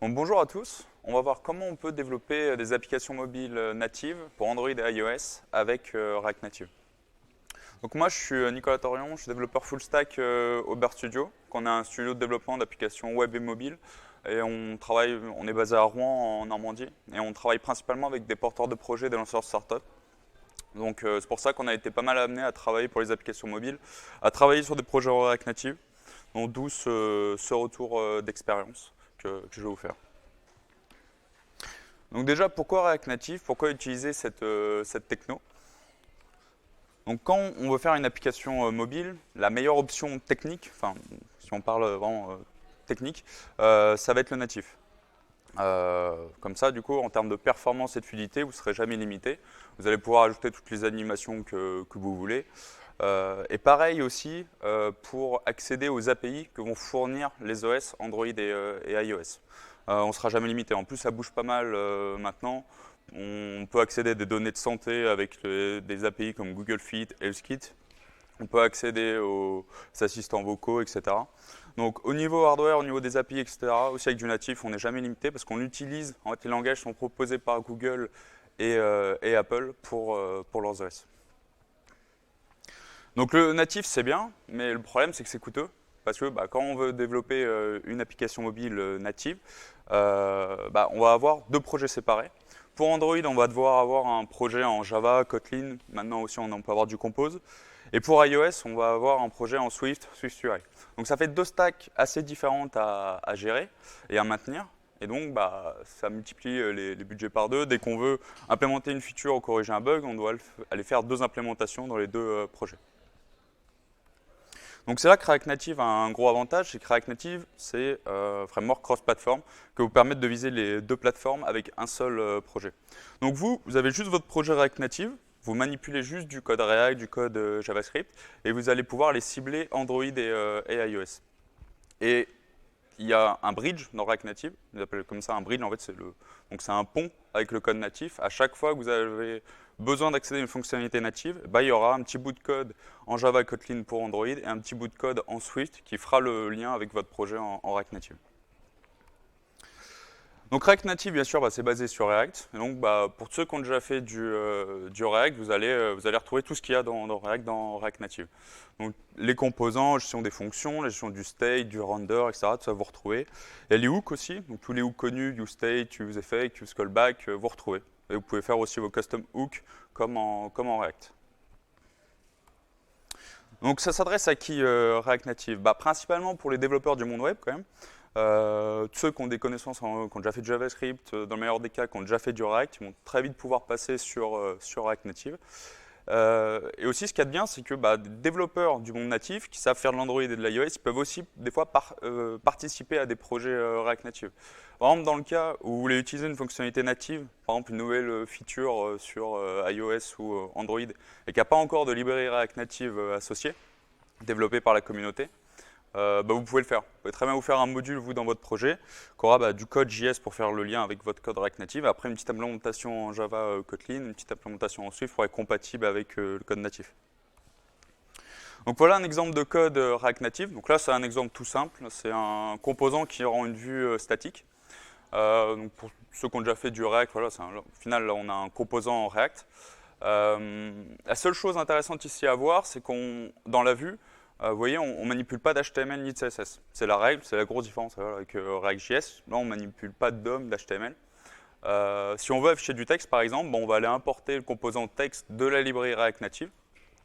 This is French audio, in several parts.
Donc, bonjour à tous, on va voir comment on peut développer des applications mobiles natives pour Android et iOS avec React Native. Donc moi je suis Nicolas Torion, je suis développeur full stack au Bear Studio. On a un studio de développement d'applications web et mobile et on est basé à Rouen en Normandie et on travaille principalement avec des porteurs de projets, des lanceurs de startups. Donc c'est pour ça qu'on a été pas mal amené à travailler pour les applications mobiles, à travailler sur des projets React Native, donc d'où ce retour d'expérience que je vais vous faire. Donc déjà, pourquoi React Native? Pourquoi utiliser cette techno? Donc quand on veut faire une application mobile, la meilleure option technique, enfin si on parle vraiment technique, ça va être le natif. Comme ça, du coup, en termes de performance et de fluidité, vous ne serez jamais limité. Vous allez pouvoir ajouter toutes les animations que vous voulez. Et pareil aussi pour accéder aux API que vont fournir les OS Android et iOS. On ne sera jamais limité. En plus, ça bouge pas mal maintenant. On peut accéder à des données de santé avec des API comme Google Fit, HealthKit. On peut accéder aux assistants vocaux, etc. Donc au niveau hardware, au niveau des API, etc., aussi avec du natif, on n'est jamais limité parce qu'on utilise, en fait, les langages sont proposés par Google et Apple pour leurs OS. Donc le natif, c'est bien, mais le problème, c'est que c'est coûteux. Parce que quand on veut développer une application mobile native, on va avoir deux projets séparés. Pour Android, on va devoir avoir un projet en Java, Kotlin. Maintenant aussi, on peut avoir du Compose. Et pour iOS, on va avoir un projet en Swift, SwiftUI. Donc ça fait deux stacks assez différentes à gérer et à maintenir. Et donc, ça multiplie les budgets par deux. Dès qu'on veut implémenter une feature ou corriger un bug, on doit aller faire deux implémentations dans les deux projets. Donc c'est là que React Native a un gros avantage, c'est que React Native, c'est un framework cross-platform qui vous permet de viser les deux plateformes avec un seul projet. Donc vous avez juste votre projet React Native, vous manipulez juste du code React, du code JavaScript, et vous allez pouvoir les cibler Android et iOS. Et il y a un bridge dans React Native, on appelle comme ça un bridge, en fait c'est un pont avec le code natif. À chaque fois que vous avez besoin d'accéder à une fonctionnalité native, il y aura un petit bout de code en Java Kotlin pour Android et un petit bout de code en Swift qui fera le lien avec votre projet en React Native. Donc React Native, bien sûr, c'est basé sur React. Et donc pour ceux qui ont déjà fait du React, vous allez retrouver tout ce qu'il y a dans React Native. Donc les composants, gestion des fonctions, la gestion du state, du render, etc. Tout ça, vous retrouvez. Et les hooks aussi, donc tous les hooks connus, useState, useEffect, useCallback, vous retrouvez. Et vous pouvez faire aussi vos custom hooks comme en React. Donc ça s'adresse à qui React Native? Principalement pour les développeurs du monde web quand même. Ceux qui ont des connaissances, qui ont déjà fait du JavaScript, dans le meilleur des cas, qui ont déjà fait du React, ils vont très vite pouvoir passer sur React Native. Et aussi, ce qu'il y a de bien, c'est que des développeurs du monde natif qui savent faire de l'Android et de l'iOS, ils peuvent aussi des fois participer à des projets React Native. Par exemple, dans le cas où vous voulez utiliser une fonctionnalité native, par exemple une nouvelle feature sur iOS ou Android, et qui n'a pas encore de librairie React Native associée, développée par la communauté, vous pouvez le faire. Vous pouvez très bien vous faire un module, vous, dans votre projet, qui aura du code JS pour faire le lien avec votre code React Native. Après, une petite implémentation en Java Kotlin, une petite implémentation en Swift pour être compatible avec le code natif. Donc voilà un exemple de code React Native. Donc là, c'est un exemple tout simple. C'est un composant qui rend une vue statique. Donc pour ceux qui ont déjà fait du React, voilà, au final, là, on a un composant en React. La seule chose intéressante ici à voir, c'est qu'on, dans la vue, vous voyez, on ne manipule pas d'HTML ni de CSS. C'est la règle, c'est la grosse différence avec React.js. Là, on ne manipule pas de DOM, d'HTML. Si on veut afficher du texte, par exemple, on va aller importer le composant texte de la librairie React Native.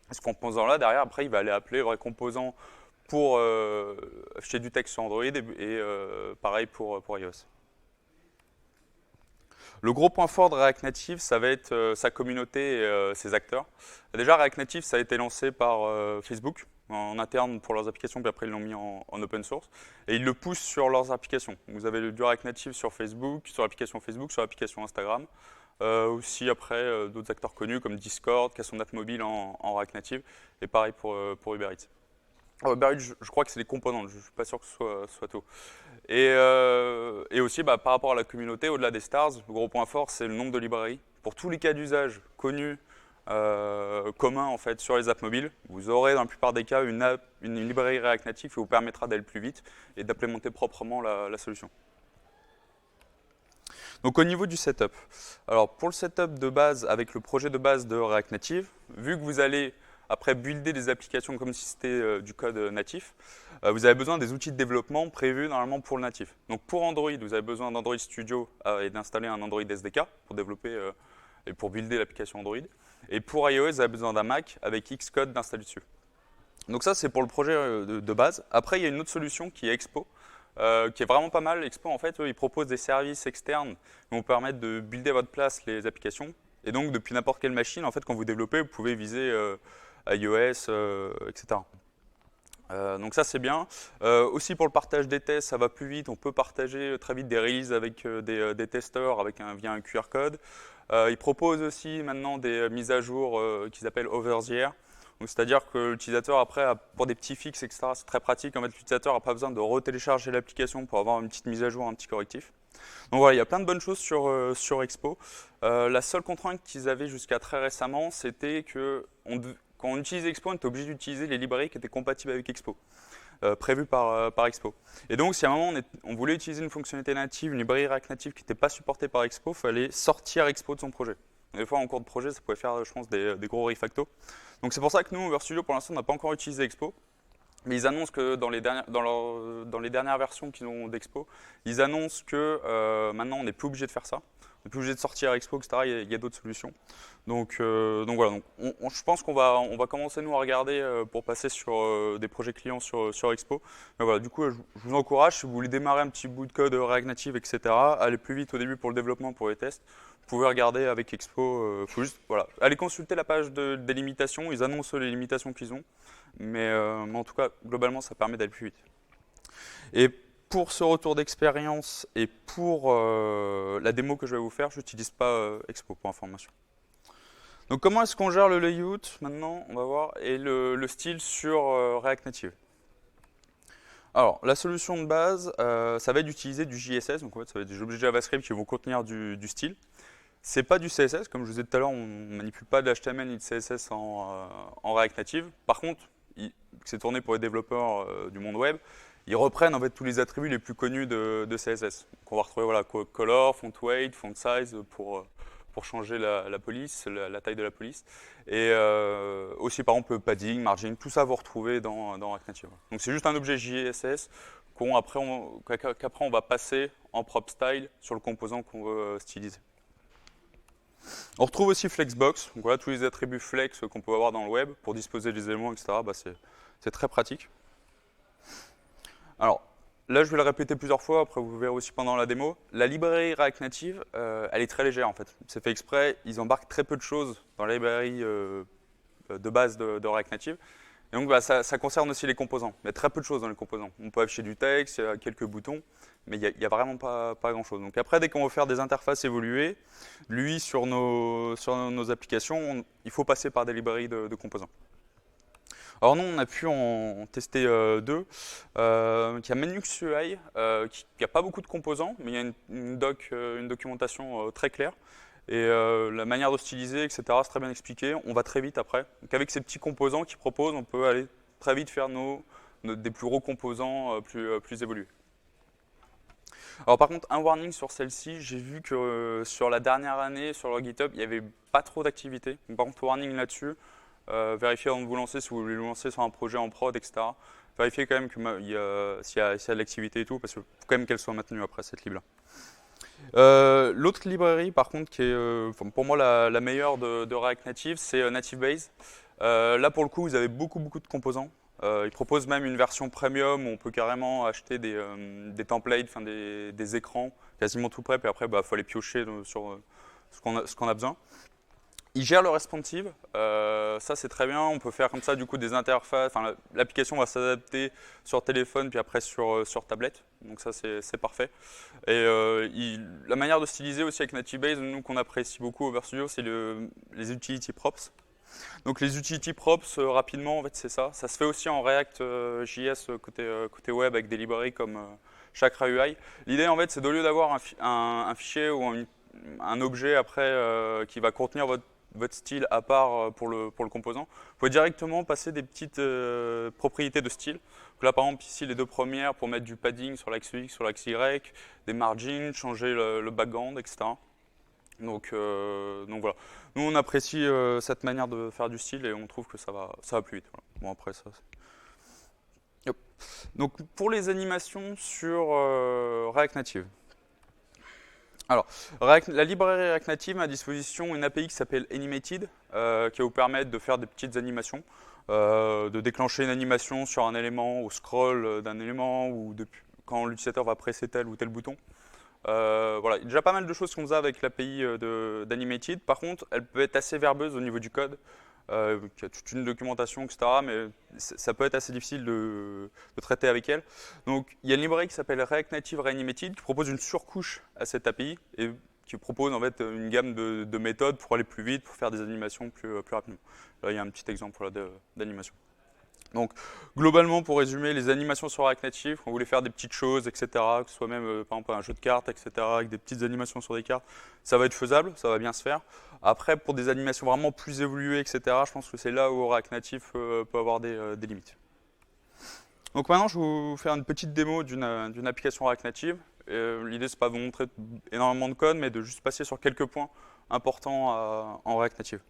Et ce composant-là, derrière, après, il va aller appeler le vrai composant pour afficher du texte sur Android et pareil pour iOS. Le gros point fort de React Native, ça va être sa communauté et ses acteurs. Déjà, React Native, ça a été lancé par Facebook en interne pour leurs applications, puis après ils l'ont mis en open source. Et ils le poussent sur leurs applications. Vous avez du React Native sur Facebook, sur l'application Facebook, sur l'application Instagram. Aussi après d'autres acteurs connus comme Discord, qui a son app mobile en React Native. Et pareil pour Uber Eats. Uber Eats, je crois que c'est des composants, je ne suis pas sûr que ce soit tout. Et aussi, par rapport à la communauté, au-delà des stars, le gros point fort, c'est le nombre de librairies. Pour tous les cas d'usage connus, communs en fait, sur les apps mobiles, vous aurez dans la plupart des cas une librairie React Native qui vous permettra d'aller plus vite et d'implémenter proprement la solution. Donc au niveau du setup, alors pour le setup de base, avec le projet de base de React Native, vu que vous allez après builder des applications comme si c'était du code natif, vous avez besoin des outils de développement prévus normalement pour le natif. Donc pour Android, vous avez besoin d'Android Studio et d'installer un Android SDK pour développer et pour builder l'application Android. Et pour iOS, vous avez besoin d'un Mac avec Xcode d'installer dessus. Donc ça, c'est pour le projet de base. Après, il y a une autre solution qui est Expo, qui est vraiment pas mal. Expo, en fait, eux, ils proposent des services externes qui vont vous permettre de builder à votre place les applications. Et donc, depuis n'importe quelle machine, en fait, quand vous développez, vous pouvez viser iOS, etc. Donc ça, c'est bien. Aussi, pour le partage des tests, ça va plus vite. On peut partager très vite des releases avec des testeurs via un QR code. Ils proposent aussi maintenant des mises à jour qu'ils appellent over the air. C'est-à-dire que l'utilisateur, après, pour des petits fixes, etc., c'est très pratique. En fait, l'utilisateur n'a pas besoin de retélécharger l'application pour avoir une petite mise à jour, un petit correctif. Donc voilà, il y a plein de bonnes choses sur Expo. La seule contrainte qu'ils avaient jusqu'à très récemment, c'était que quand on utilise Expo, on était obligé d'utiliser les librairies qui étaient compatibles avec Expo, prévues par Expo. Et donc, si à un moment on voulait utiliser une fonctionnalité native, une librairie React Native qui n'était pas supportée par Expo, il fallait sortir Expo de son projet. Des fois, en cours de projet, ça pouvait faire, je pense, des gros refactos. Donc c'est pour ça que nous, Overstudio, pour l'instant, on n'a pas encore utilisé Expo. Mais ils annoncent que dans les dernières versions qu'ils ont d'Expo, ils annoncent que maintenant, on n'est plus obligé de faire ça. On n'est plus obligé de sortir Expo, etc. Il y a d'autres solutions. Donc voilà, je pense qu'on va commencer, nous, à regarder pour passer sur des projets clients sur Expo. Mais voilà, du coup, je vous encourage, si vous voulez démarrer un petit bout de code React Native, etc., aller plus vite au début pour le développement, pour les tests. Vous pouvez regarder avec Expo, faut juste aller consulter la page des limitations, ils annoncent les limitations qu'ils ont, mais en tout cas, globalement, ça permet d'aller plus vite. Et pour ce retour d'expérience et pour la démo que je vais vous faire, je n'utilise pas Expo pour information. Donc comment est-ce qu'on gère le layout maintenant, on va voir, et le style sur React Native. Alors, la solution de base, ça va être d'utiliser du JSS, donc en fait, ça va être des objets JavaScript qui vont contenir du style. C'est pas du CSS, comme je vous disais tout à l'heure, on ne manipule pas de HTML ni de CSS en React Native. Par contre, c'est tourné pour les développeurs du monde web, ils reprennent en fait tous les attributs les plus connus de CSS. Donc on va retrouver color, font weight, font size pour changer la police, la taille de la police. Et aussi par exemple padding, margin, tout ça vous retrouvez dans React Native. Donc c'est juste un objet JSS qu'après on va passer en prop style sur le composant qu'on veut styliser. On retrouve aussi Flexbox, donc voilà tous les attributs flex qu'on peut avoir dans le web pour disposer des éléments, etc. C'est très pratique. Alors là, je vais le répéter plusieurs fois, après vous verrez aussi pendant la démo. La librairie React Native, elle est très légère en fait. C'est fait exprès, ils embarquent très peu de choses dans la librairie de base de React Native. Et donc ça concerne aussi les composants. Il y a très peu de choses dans les composants. On peut afficher du texte, il y a quelques boutons, mais il n'y a vraiment pas grand-chose. Donc après, dès qu'on veut faire des interfaces évoluées, sur nos applications, il faut passer par des librairies de composants. Alors nous, on a pu en tester deux. Il y a Manux UI, qui n'a pas beaucoup de composants, mais il y a une documentation très claire. Et la manière de styliser, etc., c'est très bien expliqué. On va très vite après. Donc avec ces petits composants qu'ils proposent, on peut aller très vite faire des plus gros composants plus évolués. Alors par contre, un warning sur celle-ci, j'ai vu que sur la dernière année, sur leur GitHub, il n'y avait pas trop d'activité. Par contre, warning là-dessus, vérifiez avant de vous lancer, si vous voulez vous lancer sur un projet en prod, etc. Vérifiez quand même s'il y a de l'activité et tout, parce qu'il faut quand même qu'elle soit maintenue après cette lib-là. L'autre librairie, par contre, qui est pour moi la meilleure de React Native, c'est Nativebase. Là, pour le coup, vous avez beaucoup de composants. Ils proposent même une version premium où on peut carrément acheter des templates, des écrans quasiment tout prêt, puis après, il faut aller piocher sur ce qu'on a besoin. Ils gèrent le responsive, ça c'est très bien, on peut faire comme ça du coup des interfaces, l'application va s'adapter sur téléphone puis après sur tablette, donc ça c'est parfait. Et la manière de styliser aussi avec Nativebase, nous qu'on apprécie beaucoup au Overstudio, c'est les utility props. Donc les utility props, rapidement en fait c'est ça, ça se fait aussi en React JS côté web avec des librairies comme Chakra UI. L'idée en fait c'est d'au lieu d'avoir un fichier ou un objet après qui va contenir votre votre style à part pour le composant. Vous pouvez directement passer des petites propriétés de style. Donc là, par exemple, ici, les deux premières pour mettre du padding sur l'axe X, sur l'axe Y, des margins, changer le background, etc. Donc voilà. Nous, on apprécie cette manière de faire du style et on trouve que ça va plus vite. Voilà. Bon, après, ça. Hop. Donc, pour les animations sur React Native. Alors, la librairie React Native a à disposition une API qui s'appelle Animated, qui va vous permettre de faire des petites animations, de déclencher une animation sur un élément, au scroll d'un élément, ou quand l'utilisateur va presser tel ou tel bouton. Voilà, il y a déjà pas mal de choses qu'on faisait avec l'API d'Animated. Par contre, elle peut être assez verbeuse au niveau du code. Il y a toute une documentation, etc. Mais ça peut être assez difficile de traiter avec elle. Donc, il y a une librairie qui s'appelle React Native Reanimated qui propose une surcouche à cette API et qui propose en fait une gamme de méthodes pour aller plus vite, pour faire des animations plus rapidement. Là, il y a un petit exemple d'animation. Donc, globalement, pour résumer, les animations sur React Native, quand vous voulez faire des petites choses, etc., que ce soit même, par exemple, un jeu de cartes, etc., avec des petites animations sur des cartes, ça va être faisable, ça va bien se faire. Après, pour des animations vraiment plus évoluées, etc., je pense que c'est là où React Native peut avoir des limites. Donc maintenant, je vais vous faire une petite démo d'une application React Native. L'idée, c'est pas de vous montrer énormément de code, mais de juste passer sur quelques points importants en React Native.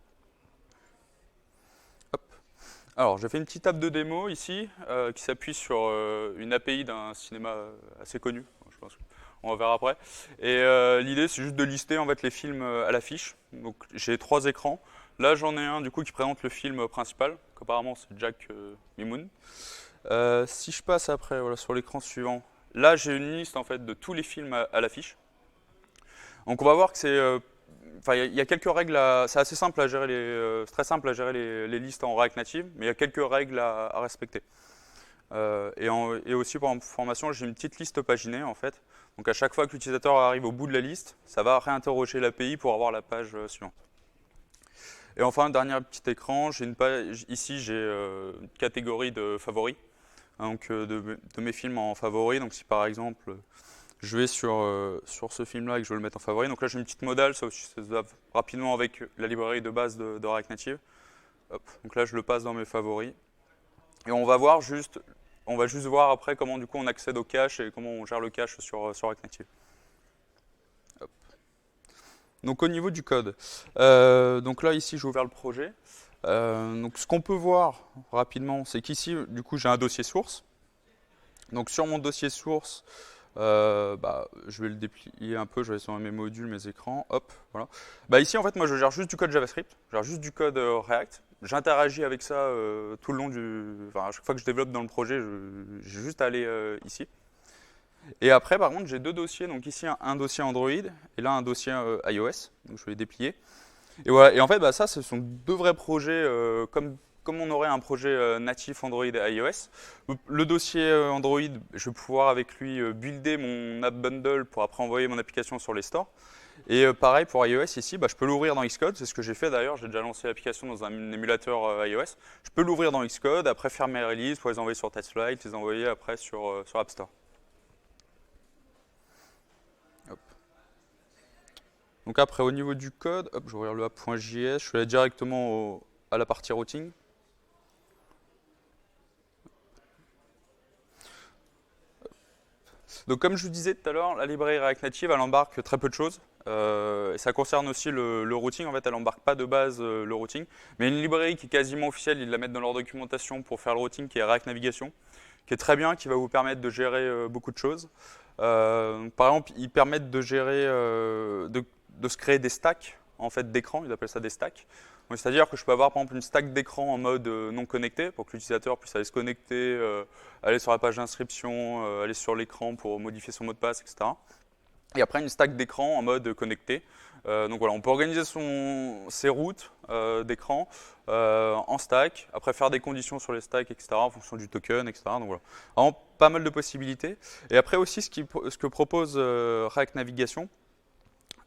Alors, j'ai fait une petite app de démo ici qui s'appuie sur une API d'un cinéma assez connu. Je pense qu'on va voir après. Et l'idée, c'est juste de lister en fait les films à l'affiche. Donc, j'ai 3 écrans. Là, j'en ai un du coup qui présente le film principal. Apparemment, c'est Jack Mimoun. Si je passe après, voilà, sur l'écran suivant, là, j'ai une liste en fait de tous les films à l'affiche. Donc, on va voir que c'est enfin, il y a quelques règles, c'est assez simple à gérer c'est très simple à gérer les listes en React Native, mais il y a quelques règles à respecter. Et aussi pour information, j'ai une petite liste paginée en fait. Donc à chaque fois que l'utilisateur arrive au bout de la liste, ça va réinterroger l'API pour avoir la page suivante. Et enfin, dernier petit écran, j'ai une page, ici j'ai une catégorie de favoris, hein, donc de mes films en favoris. Donc si par exemple je vais sur ce film-là et que je veux le mettre en favori. Donc là, j'ai une petite modale, ça aussi se va rapidement avec la librairie de base de React Native. Hop. Donc là, je le passe dans mes favoris. Et on va juste voir après comment du coup on accède au cache et comment on gère le cache sur React Native. Hop. Donc au niveau du code, donc là ici j'ai ouvert le projet. Donc ce qu'on peut voir rapidement, c'est qu'ici du coup j'ai un dossier source. Donc sur mon dossier source, je vais le déplier un peu, je vais aller sur mes modules, mes écrans, hop, voilà. Ici, en fait, moi, je gère juste du code JavaScript, je gère juste du code React. J'interagis avec ça tout le long Enfin, à chaque fois que je développe dans le projet, j'ai juste à aller ici. Et après, par contre, j'ai 2 dossiers. Donc ici, un dossier Android et là, un dossier iOS. Donc je vais les déplier. Et voilà. Et en fait, ça, ce sont 2 vrais projets comme on aurait un projet natif Android et iOS. Le dossier Android, je vais pouvoir avec lui builder mon app bundle pour après envoyer mon application sur les stores. Et pareil pour iOS ici, je peux l'ouvrir dans Xcode, c'est ce que j'ai fait d'ailleurs, j'ai déjà lancé l'application dans un émulateur iOS. Je peux l'ouvrir dans Xcode, après faire mes releases pour les envoyer sur TestFlight, les envoyer après sur App Store. Hop. Donc après au niveau du code, hop, je vais ouvrir le app.js, je vais aller directement à la partie routing. Donc comme je vous disais tout à l'heure, la librairie React Native, elle embarque très peu de choses. Et ça concerne aussi le routing. En fait, elle n'embarque pas de base le routing. Mais une librairie qui est quasiment officielle, ils la mettent dans leur documentation pour faire le routing, qui est React Navigation, qui est très bien, qui va vous permettre de gérer beaucoup de choses. Par exemple, ils permettent de gérer, de se créer des stacks en fait, d'écran, ils appellent ça des stacks. C'est-à-dire que je peux avoir par exemple une stack d'écran en mode non connecté pour que l'utilisateur puisse aller se connecter, aller sur la page d'inscription, aller sur l'écran pour modifier son mot de passe, etc. Et après une stack d'écran en mode connecté. Donc voilà, on peut organiser ses routes d'écran en stack, après faire des conditions sur les stacks, etc. en fonction du token, etc. Donc voilà, vraiment pas mal de possibilités. Et après aussi ce que propose React Navigation,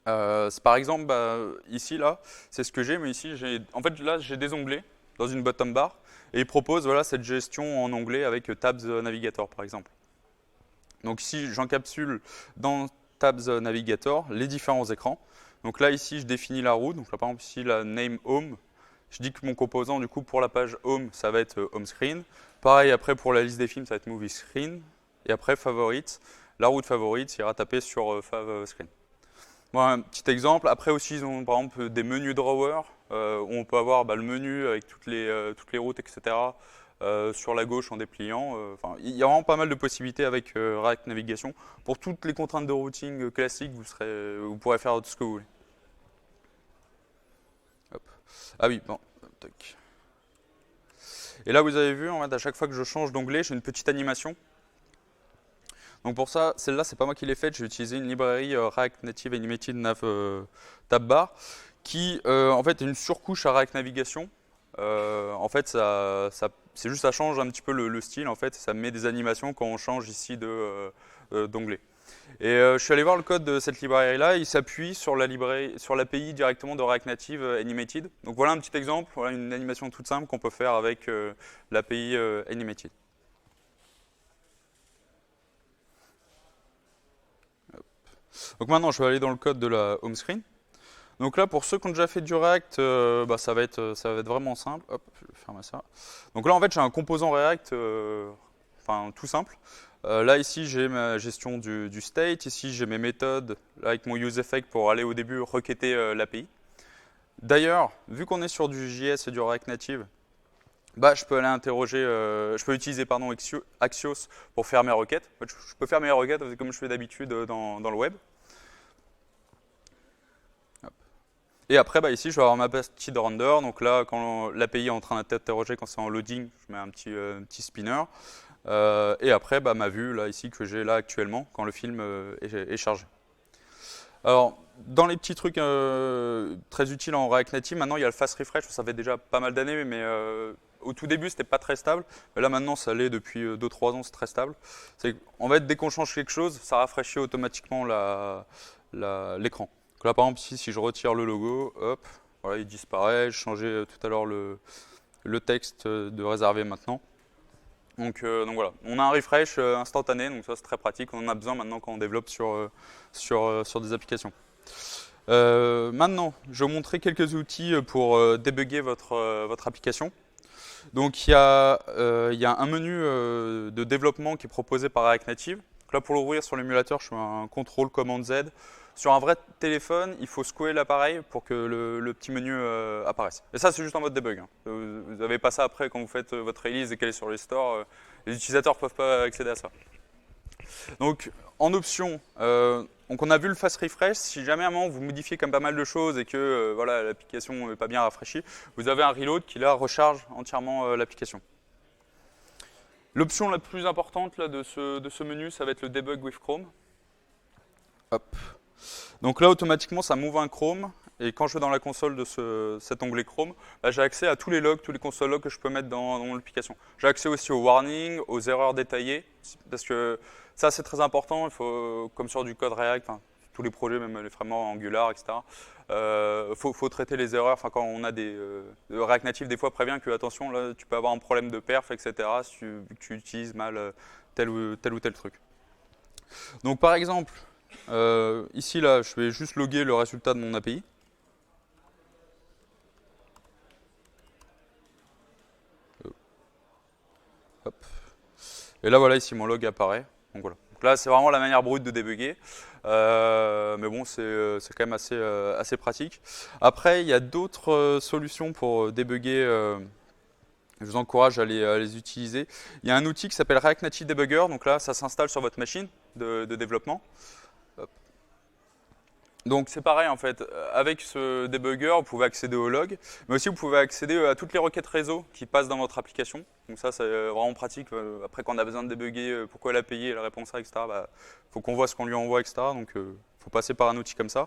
c'est par exemple, ici, là, c'est ce que j'ai, mais ici, en fait, là, j'ai des onglets dans une bottom bar, et il propose voilà, cette gestion en onglets avec Tabs Navigator, par exemple. Donc ici, j'encapsule dans Tabs Navigator les différents écrans. Donc là, ici, je définis la route. Donc là, par exemple, ici, la name home. Je dis que mon composant, du coup, pour la page home, ça va être home screen. Pareil, après, pour la liste des films, ça va être movie screen. Et après, favorites. La route favorite ira taper sur fav screen. Bon, un petit exemple. Après aussi, ils ont par exemple des menus drawer où on peut avoir le menu avec toutes les routes, etc. Sur la gauche en dépliant. Enfin, il y a vraiment pas mal de possibilités avec React Navigation. Pour toutes les contraintes de routing classiques, vous pourrez faire tout ce que vous voulez. Hop. Ah oui, bon. Tac. Et là, vous avez vu, en fait, à chaque fois que je change d'onglet, j'ai une petite animation. Donc pour ça, celle-là, c'est pas moi qui l'ai faite. J'ai utilisé une librairie React Native Animated Nav Tab Bar qui, en fait, est une surcouche à React Navigation. En fait, c'est juste ça change un petit peu le style. En fait, ça met des animations quand on change ici d'onglet. Et je suis allé voir le code de cette librairie-là. Il s'appuie sur l'API directement de React Native Animated. Donc voilà un petit exemple. Voilà une animation toute simple qu'on peut faire avec l'API Animated. Donc maintenant, je vais aller dans le code de la home screen. Donc là, pour ceux qui ont déjà fait du React, ça va être vraiment simple. Hop, je vais fermer ça. Donc là, en fait, j'ai un composant React, tout simple. Là, ici, j'ai ma gestion du state. Ici, j'ai mes méthodes là, avec mon useEffect pour aller au début requêter l'API. D'ailleurs, vu qu'on est sur du JS et du React Native, je peux aller interroger, je peux utiliser Axios pour faire mes requêtes. En fait, je peux faire mes requêtes comme je fais d'habitude dans le web. Et après, ici, je vais avoir ma partie de render. Donc là, quand l'API est en train d'interroger, quand c'est en loading, je mets un petit spinner. Et après, ma vue, là, ici, que j'ai là actuellement, quand le film est chargé. Alors, dans les petits trucs très utiles en React Native, maintenant, il y a le fast refresh. Ça fait déjà pas mal d'années, mais au tout début, c'était pas très stable. Mais là, maintenant, ça l'est depuis 2-3 ans, c'est très stable. En fait, dès qu'on change quelque chose, ça rafraîchit automatiquement l'écran. Donc là, par exemple, ici, si je retire le logo, hop, voilà, il disparaît. Je changeais tout à l'heure le texte de réservé maintenant. Donc voilà, on a un refresh instantané, donc ça c'est très pratique. On en a besoin maintenant quand on développe sur des applications. Maintenant, je vais vous montrer quelques outils pour débugger votre application. Donc il y a un menu de développement qui est proposé par React Native. Donc là, pour l'ouvrir sur l'émulateur, je fais un CTRL Command Z. Sur un vrai téléphone, il faut secouer l'appareil pour que le petit menu apparaisse. Et ça, c'est juste en mode debug. Hein. Vous n'avez pas ça après quand vous faites votre release et qu'elle est sur les stores. Les utilisateurs ne peuvent pas accéder à ça. Donc, en option, on a vu le fast refresh. Si jamais à un moment vous modifiez comme pas mal de choses et que l'application n'est pas bien rafraîchie, vous avez un reload qui là recharge entièrement l'application. L'option la plus importante là, de ce menu, ça va être le debug with Chrome. Hop. Donc là, automatiquement, ça m'ouvre un Chrome. Et quand je vais dans la console de cet onglet Chrome, j'ai accès à tous les logs, tous les console logs que je peux mettre dans l'application. J'ai accès aussi aux warnings, aux erreurs détaillées, parce que ça, c'est très important. Il faut, comme sur du code React, tous les projets, même les frameworks Angular, etc., faut traiter les erreurs. Quand on a React Native, des fois, prévient que, attention, là, tu peux avoir un problème de perf, etc., si tu utilises mal tel ou tel truc. Donc, par exemple, ici, là, je vais juste loguer le résultat de mon API. Hop. Et là, voilà, ici, mon log apparaît. Donc, voilà. Donc là, c'est vraiment la manière brute de débugger. Mais bon, c'est quand même assez pratique. Après, il y a d'autres solutions pour débugger. Je vous encourage à les utiliser. Il y a un outil qui s'appelle React Native Debugger. Donc là, ça s'installe sur votre machine de développement. Hop. Donc c'est pareil en fait, avec ce debugger, vous pouvez accéder au log, mais aussi vous pouvez accéder à toutes les requêtes réseau qui passent dans votre application. Donc ça c'est vraiment pratique, après quand on a besoin de débugger pourquoi l'API elle répond ça, etc. Faut qu'on voit ce qu'on lui envoie, etc. Donc faut passer par un outil comme ça.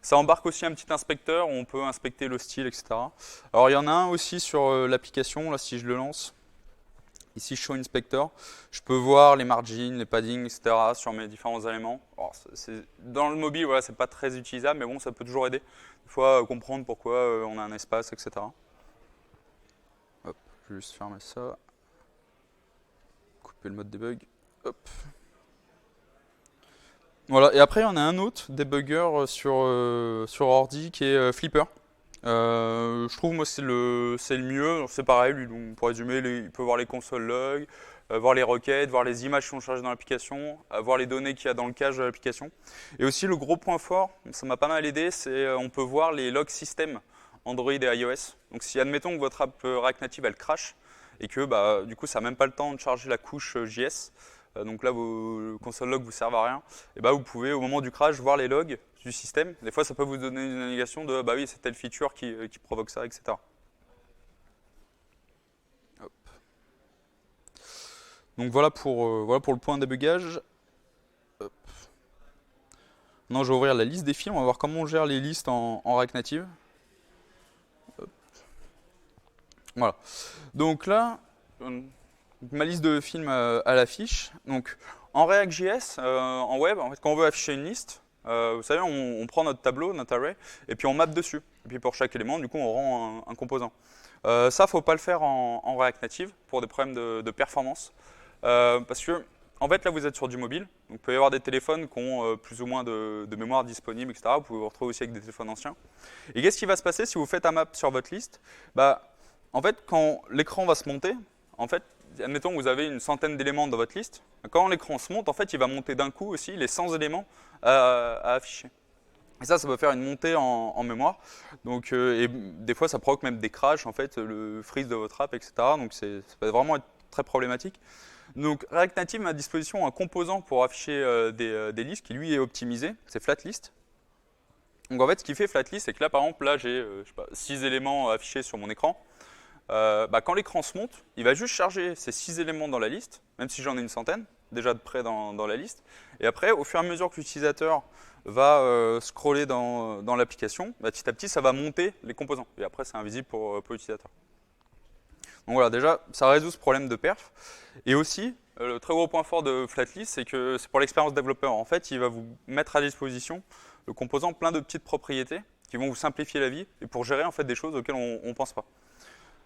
Ça embarque aussi un petit inspecteur où on peut inspecter le style, etc. Alors il y en a un aussi sur l'application, là si je le lance. Ici, Show Inspector, je peux voir les margins, les paddings, etc. sur mes différents éléments. Alors, dans le mobile, voilà, c'est pas très utilisable, mais bon, ça peut toujours aider. Des fois, comprendre pourquoi on a un espace, etc. Hop, je vais juste fermer ça. Couper le mode debug. Hop. Voilà, et après, il y en a un autre debugger sur ordi qui est Flipper. Je trouve, moi, c'est le mieux. C'est pareil, lui, donc, pour résumer, il peut voir les console logs, voir les requêtes, voir les images qui sont chargées dans l'application, voir les données qu'il y a dans le cache de l'application. Et aussi, le gros point fort, ça m'a pas mal aidé, c'est on peut voir les logs système Android et iOS. Donc, si admettons que votre app React Native, elle crash, et que bah, du coup, ça n'a même pas le temps de charger la couche JS, donc là, vos console logs ne vous servent à rien, et bah, vous pouvez, au moment du crash, voir les logs du système. Des fois, ça peut vous donner une indication de bah oui, c'est telle feature qui provoque ça, etc. Hop. Donc voilà pour le point débugage. Hop. Maintenant, je vais ouvrir la liste des films. On va voir comment on gère les listes en React Native. Hop. Voilà. Donc là, ma liste de films à l'affiche. Donc en React.js, en web, en fait, quand on veut afficher une liste, vous savez, on prend notre tableau, notre array, et puis on map dessus. Et puis pour chaque élément, du coup, on rend un composant. Ça, il ne faut pas le faire en React Native pour des problèmes de performance. Parce que, en fait, là, vous êtes sur du mobile. Donc, il peut y avoir des téléphones qui ont plus ou moins de mémoire disponible, etc. Vous pouvez vous retrouver aussi avec des téléphones anciens. Et qu'est-ce qui va se passer si vous faites un map sur votre liste? Bah, en fait, quand l'écran va se monter, en fait, admettons que vous avez une centaine d'éléments dans votre liste. Quand l'écran se monte, en fait, il va monter d'un coup aussi les 100 éléments à afficher. Et ça peut faire une montée en mémoire. Donc, et des fois, ça provoque même des crashs, en fait, le freeze de votre app, etc. Donc, ça peut vraiment être très problématique. Donc, React Native met à disposition un composant pour afficher des listes qui, lui, est optimisé. C'est Flatlist. Donc, en fait, ce qui fait Flatlist, c'est que là, par exemple, là, j'ai 6 éléments affichés sur mon écran. Quand l'écran se monte, il va juste charger ces 6 éléments dans la liste, même si j'en ai une centaine, déjà de près dans la liste. Et après, au fur et à mesure que l'utilisateur va scroller dans l'application, petit à petit, ça va monter les composants. Et après, c'est invisible pour l'utilisateur. Donc voilà, déjà, ça résout ce problème de perf. Et aussi, le très gros point fort de Flatlist, c'est que c'est pour l'expérience développeur. En fait, il va vous mettre à disposition le composant plein de petites propriétés qui vont vous simplifier la vie et pour gérer en fait des choses auxquelles on ne pense pas.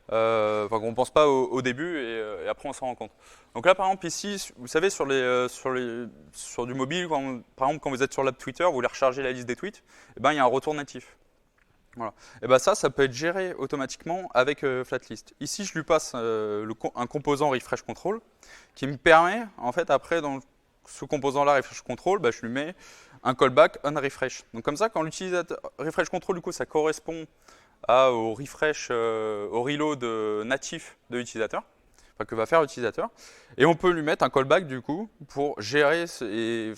Qu'on ne pense pas au début et après on s'en rend compte. Donc là par exemple ici, vous savez sur du mobile, par exemple quand vous êtes sur l'app Twitter, vous voulez recharger la liste des tweets, et ben, il y a un retour natif. Voilà. Et ben ça peut être géré automatiquement avec Flatlist. Ici je lui passe un composant refresh control qui me permet en fait après dans ce composant là refresh control, je lui mets un callback on refresh. Donc comme ça quand l'utilisateur refresh control du coup ça correspond au refresh, au reload natif de l'utilisateur, que va faire l'utilisateur. Et on peut lui mettre un callback du coup pour gérer et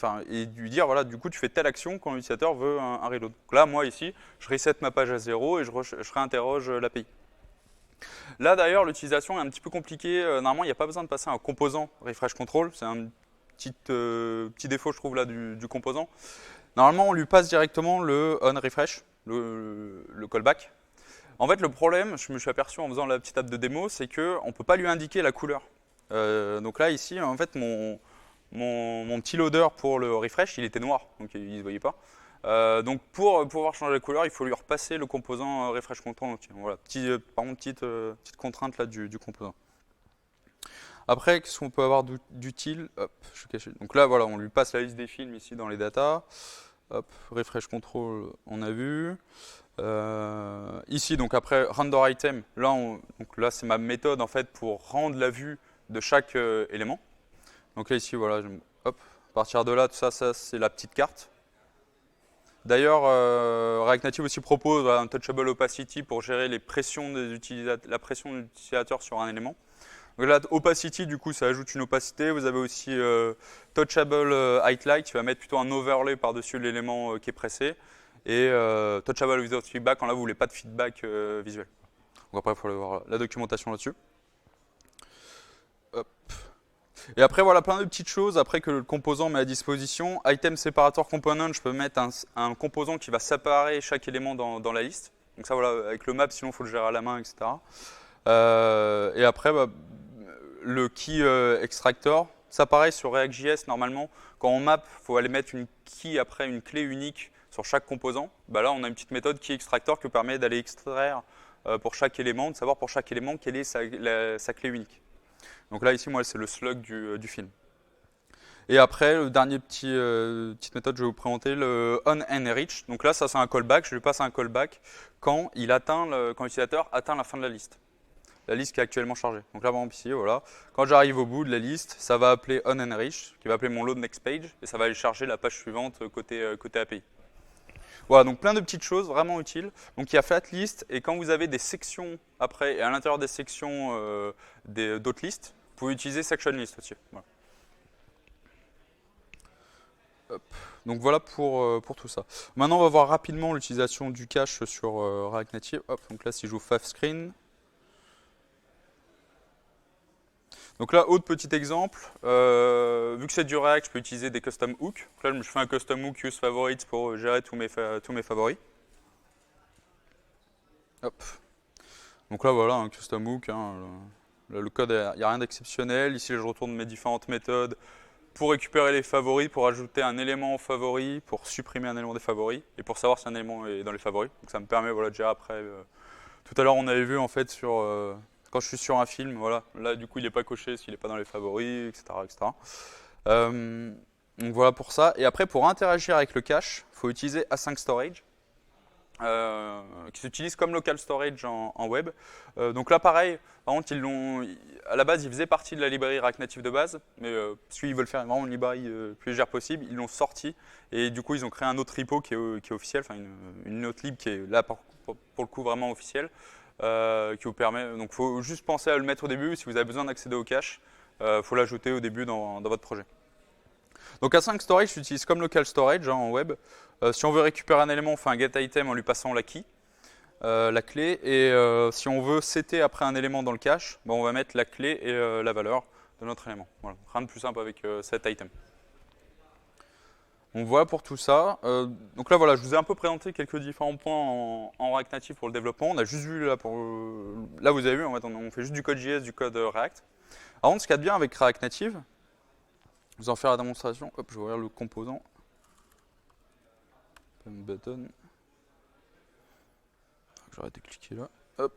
lui dire voilà, du coup tu fais telle action quand l'utilisateur veut un reload. Donc là, moi ici, je reset ma page à 0 et je réinterroge l'API. Là d'ailleurs, l'utilisation est un petit peu compliquée. Normalement, il n'y a pas besoin de passer un composant refresh control. C'est un petit défaut, je trouve, là du composant. Normalement, on lui passe directement le on refresh, le callback. En fait, le problème, je me suis aperçu en faisant la petite app de démo, c'est qu'on ne peut pas lui indiquer la couleur. Donc là, ici, en fait, mon petit loader pour le refresh, il était noir, donc il ne se voyait pas. Donc pour pouvoir changer la couleur, il faut lui repasser le composant refresh control. Voilà, par contre, petite contrainte là du composant. Après, qu'est-ce qu'on peut avoir d'utile? Hop, je cache. Donc là, voilà, on lui passe la liste des films ici dans les datas. Hop, refresh control, on a vu. Ici, donc après render item, là c'est ma méthode en fait pour rendre la vue de chaque élément. Donc là ici, voilà, hop, à partir de là, tout ça c'est la petite carte. D'ailleurs, React Native aussi propose un touchable opacity pour gérer la pression de l'utilisateur sur un élément. Donc là, opacity, du coup, ça ajoute une opacité. Vous avez aussi touchable highlight qui va mettre plutôt un overlay par-dessus l'élément qui est pressé. Et touchable without feedback, quand là, vous ne voulez pas de feedback visuel. Donc après, il faut aller voir la documentation là-dessus. Et après, voilà, plein de petites choses. Après que le composant met à disposition. Item separator component, je peux mettre un composant qui va séparer chaque élément dans la liste. Donc ça, voilà, avec le map, sinon, il faut le gérer à la main, etc. Et après, le key extractor, ça pareil sur React.js, normalement, quand on map, il faut aller mettre une key après une clé unique sur chaque composant. Là, on a une petite méthode key extractor qui permet d'aller extraire pour chaque élément, de savoir pour chaque élément quelle est sa clé unique. Donc là, ici, moi, c'est le slug du film. Et après, le dernier petite méthode que je vais vous présenter, le onEnrich. Donc là, ça c'est un callback. Je lui passe un callback quand quand l'utilisateur atteint la fin de la liste qui est actuellement chargée. Donc là, par exemple ici, voilà. Quand j'arrive au bout de la liste, ça va appeler onEnrich, qui va appeler mon load next page, et ça va aller charger la page suivante côté API. Voilà, donc plein de petites choses vraiment utiles. Donc il y a flatlist, et quand vous avez des sections après, et à l'intérieur des sections d'autres listes, vous pouvez utiliser sectionList aussi. Voilà. Hop. Donc voilà pour tout ça. Maintenant, on va voir rapidement l'utilisation du cache sur React Native. Hop, donc là, si je joue Fave Screen. Donc là, autre petit exemple, vu que c'est du React, je peux utiliser des custom hooks. Donc là, je fais un custom hook use favorites pour gérer tous mes favoris. Hop. Donc là, voilà, un custom hook. Hein, le code, il n'y a rien d'exceptionnel. Ici, je retourne mes différentes méthodes pour récupérer les favoris, pour ajouter un élément aux favoris, pour supprimer un élément des favoris, et pour savoir si un élément est dans les favoris. Donc ça me permet voilà, de gérer après. Tout à l'heure, on avait vu en fait quand je suis sur un film, voilà, là du coup il n'est pas coché s'il n'est pas dans les favoris, etc. etc. Donc voilà pour ça. Et après, pour interagir avec le cache, il faut utiliser Async Storage, qui s'utilise comme local storage en web. Donc là, pareil, par contre, à la base, ils faisaient partie de la librairie React Native de base, mais parce qu'ils veulent faire vraiment une librairie plus légère possible, ils l'ont sorti, et du coup, ils ont créé un autre repo qui est officiel, enfin une autre lib qui est là pour le coup vraiment officielle, qui vous permet. Donc, il faut juste penser à le mettre au début. Si vous avez besoin d'accéder au cache, il faut l'ajouter au début dans votre projet. Donc Async Storage s'utilise comme local storage en web. Si on veut récupérer un élément, on fait un get item en lui passant la key, la clé. Et si on veut setter après un élément dans le cache, bon, on va mettre la clé et la valeur de notre élément. Voilà. Rien de plus simple avec set item. Donc voilà pour tout ça. Donc là, voilà, je vous ai un peu présenté quelques différents points en React Native pour le développement. On a juste vu là, là vous avez vu, en fait, on fait juste du code JS, du code React. Alors, ce qu'il y a de bien avec React Native, je vais en faire la démonstration. Hop, je vais ouvrir le composant. Button. J'arrête de cliquer là. Hop.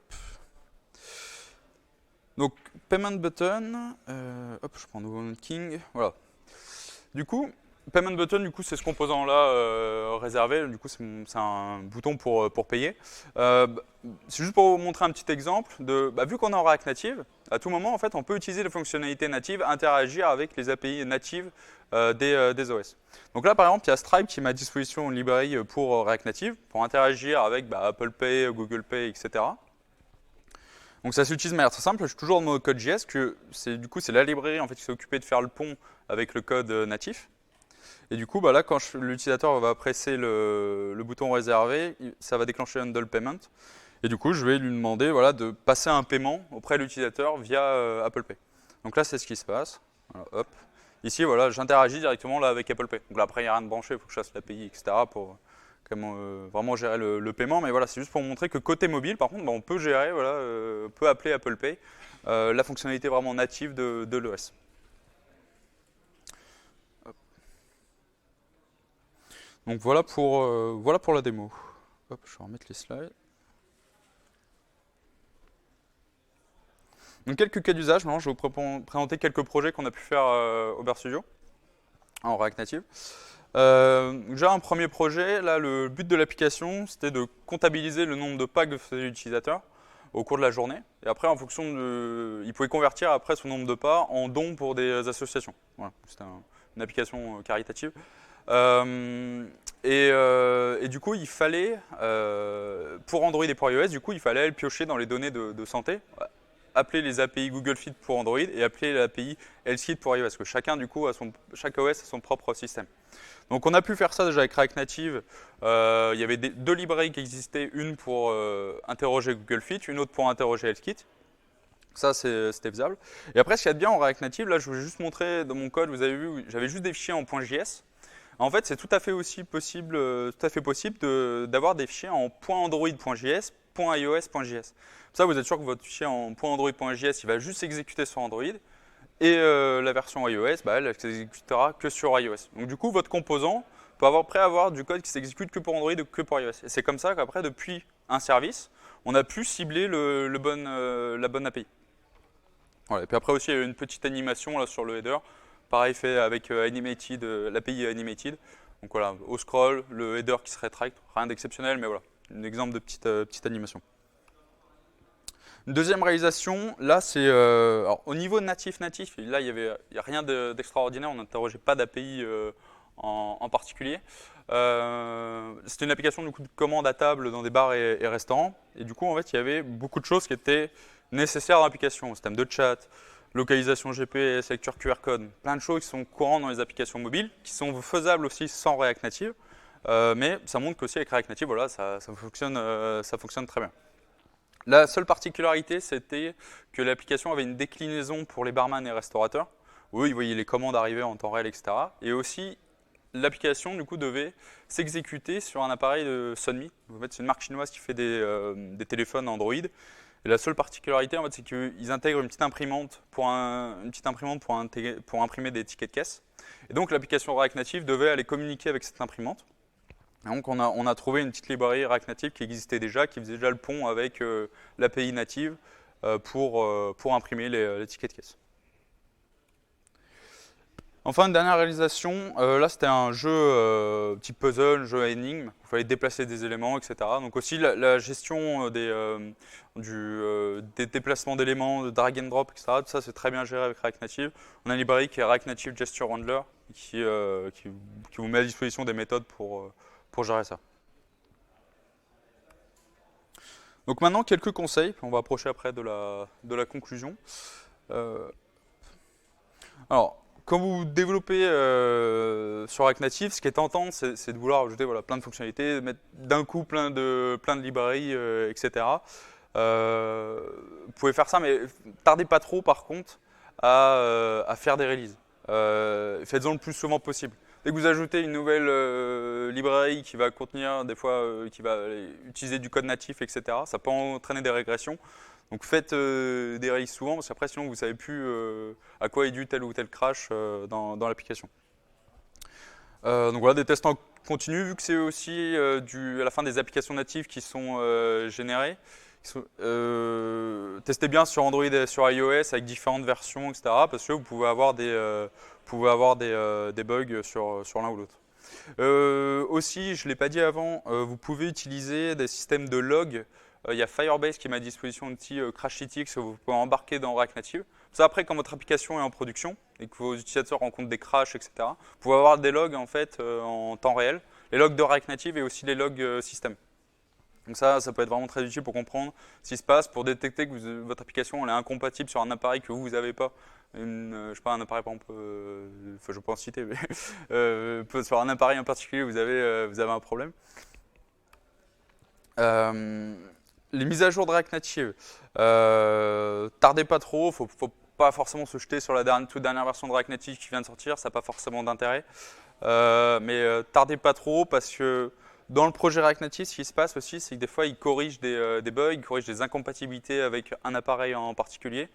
Donc, payment button. Hop, je prends nouveau king. Voilà. Du coup, payment button, du coup, c'est ce composant-là réservé. Du coup, c'est un bouton pour payer. C'est juste pour vous montrer un petit exemple de, vu qu'on est en React Native, à tout moment, en fait, on peut utiliser les fonctionnalités natives, interagir avec les API natives des OS. Donc là, par exemple, il y a Stripe qui met à disposition une librairie pour React Native, pour interagir avec Apple Pay, Google Pay, etc. Donc ça s'utilise de manière très simple. Je suis toujours dans mon code JS, que du coup, c'est la librairie en fait, qui s'est occupée de faire le pont avec le code natif. Et du coup, là, quand l'utilisateur va presser le bouton réservé, ça va déclencher Handle Payment. Et du coup, je vais lui demander de passer un paiement auprès de l'utilisateur via Apple Pay. Donc là, c'est ce qui se passe. Voilà, hop. Ici, voilà, j'interagis directement là, avec Apple Pay. Donc là, après, il n'y a rien de branché, il faut que je fasse l'API, etc. pour vraiment gérer le paiement. Mais voilà, c'est juste pour montrer que côté mobile, par contre, on peut gérer, on peut appeler Apple Pay, la fonctionnalité vraiment native de l'OS. Donc voilà pour la démo. Hop, je vais remettre les slides. Donc quelques cas d'usage. Maintenant, je vais vous présenter quelques projets qu'on a pu faire au Bear Studio en React Native. J'ai un premier projet. Là, le but de l'application, c'était de comptabiliser le nombre de packs de l'utilisateur au cours de la journée. Et après, en fonction il pouvait convertir après son nombre de pas en dons pour des associations. Voilà, c'était une application caritative. Et du coup, il fallait, pour Android et pour iOS, du coup, il fallait piocher dans les données de santé, appeler les API Google Fit pour Android et appeler l'API HealthKit pour iOS, parce que chacun, du coup, chaque OS a son propre système. Donc, on a pu faire ça déjà avec React Native. Il y avait deux librairies qui existaient, une pour interroger Google Fit, une autre pour interroger HealthKit. Ça, c'était faisable. Et après, ce qu'il y a de bien en React Native, là, je vous ai juste montré dans mon code, vous avez vu, j'avais juste des fichiers en .js. En fait, c'est tout à fait possible d'avoir des fichiers en .android.js, .ios.js. Ça, vous êtes sûr que votre fichier en .android.js, il va juste s'exécuter sur Android. Et la version iOS, elle s'exécutera que sur iOS. Donc du coup, votre composant peut avoir du code qui s'exécute que pour Android ou que pour iOS. Et c'est comme ça qu'après, depuis un service, on a pu cibler la bonne API. Voilà. Et puis après aussi, il y a une petite animation là, sur le header pareil fait avec Animated, l'API Animated. Donc voilà, au scroll, le header qui se rétracte, rien d'exceptionnel, mais voilà, un exemple de petite animation. Une deuxième réalisation, là c'est au niveau natif, là il y a rien d'extraordinaire, on n'interrogeait pas d'API en particulier. C'était une application du coup, de commande à table dans des bars et restaurants, et du coup en fait il y avait beaucoup de choses qui étaient nécessaires dans l'application, système de chat, localisation GPS, lecture QR code, plein de choses qui sont courantes dans les applications mobiles, qui sont faisables aussi sans React Native, mais ça montre qu'aussi avec React Native, voilà, ça fonctionne très bien. La seule particularité, c'était que l'application avait une déclinaison pour les barman et restaurateurs, où eux, ils voyaient les commandes arriver en temps réel, etc. Et aussi, l'application, du coup, devait s'exécuter sur un appareil de Sunmi. En fait, c'est une marque chinoise qui fait des téléphones Android. Et la seule particularité, en fait, c'est qu'ils intègrent une petite imprimante pour imprimer des tickets de caisse. Et donc, l'application React Native devait aller communiquer avec cette imprimante. Et donc on a trouvé une petite librairie React Native qui existait déjà, qui faisait déjà le pont avec l'API native pour imprimer les tickets de caisse. Enfin, une dernière réalisation, là c'était un jeu type puzzle, jeu à énigme, il fallait déplacer des éléments, etc. Donc aussi la gestion des déplacements d'éléments, de drag and drop, etc. Tout ça c'est très bien géré avec React Native. On a une librairie qui est React Native Gesture Handler qui vous met à disposition des méthodes pour gérer ça. Donc maintenant, quelques conseils, puis on va approcher après de la conclusion. Alors, quand vous développez sur React Native, ce qui est tentant, c'est de vouloir ajouter plein de fonctionnalités, mettre d'un coup plein de librairies, etc. Vous pouvez faire ça, mais tardez pas trop par contre à faire des releases. Faites-en le plus souvent possible. Dès que vous ajoutez une nouvelle librairie qui va contenir des fois, qui va utiliser du code natif, etc., ça peut entraîner des régressions. Donc faites des releases souvent, parce qu'après sinon vous ne savez plus à quoi est dû tel ou tel crash dans l'application. Donc voilà, des tests en continu, vu que c'est aussi à la fin des applications natives qui sont générées. Testez bien sur Android et sur iOS avec différentes versions, etc. Parce que vous pouvez avoir des bugs sur l'un ou l'autre. Aussi, je ne l'ai pas dit avant, vous pouvez utiliser des systèmes de log. Il y a Firebase qui met à disposition un petit CrashCTX que vous pouvez embarquer dans React Native. Ça, après, quand votre application est en production et que vos utilisateurs rencontrent des crashs, etc., vous pouvez avoir des logs en fait en temps réel, les logs de React Native et aussi les logs système. Donc ça peut être vraiment très utile pour comprendre ce qui se passe, pour détecter que votre application elle est incompatible sur un appareil que vous n'avez pas. Je sais pas, un appareil par exemple, je peux en citer, mais sur un appareil en particulier, vous avez un problème. Les mises à jour de React Native, tardez pas trop, faut pas forcément se jeter sur la toute dernière version de React Native qui vient de sortir, ça n'a pas forcément d'intérêt. Mais tardez pas trop parce que dans le projet React Native, ce qui se passe aussi, c'est que des fois, ils corrigent des bugs, ils corrigent des incompatibilités avec un appareil en particulier.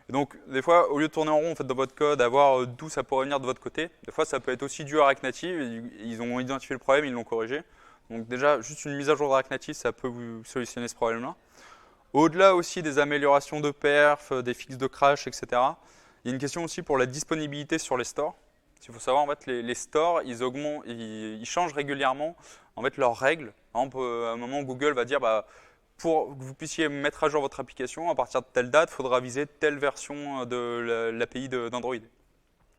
Et donc, des fois, au lieu de tourner en rond en fait, dans votre code, à voir d'où ça pourrait venir de votre côté, des fois, ça peut être aussi dû à React Native. Ils ont identifié le problème, ils l'ont corrigé. Donc déjà, juste une mise à jour de React Native, ça peut vous solutionner ce problème-là. Au-delà aussi des améliorations de perf, des fixes de crash, etc., il y a une question aussi pour la disponibilité sur les stores. Il faut savoir, en fait, les stores, ils changent régulièrement en fait, leurs règles. Par exemple, à un moment, Google va dire, pour que vous puissiez mettre à jour votre application, à partir de telle date, il faudra viser telle version de l'API d'Android.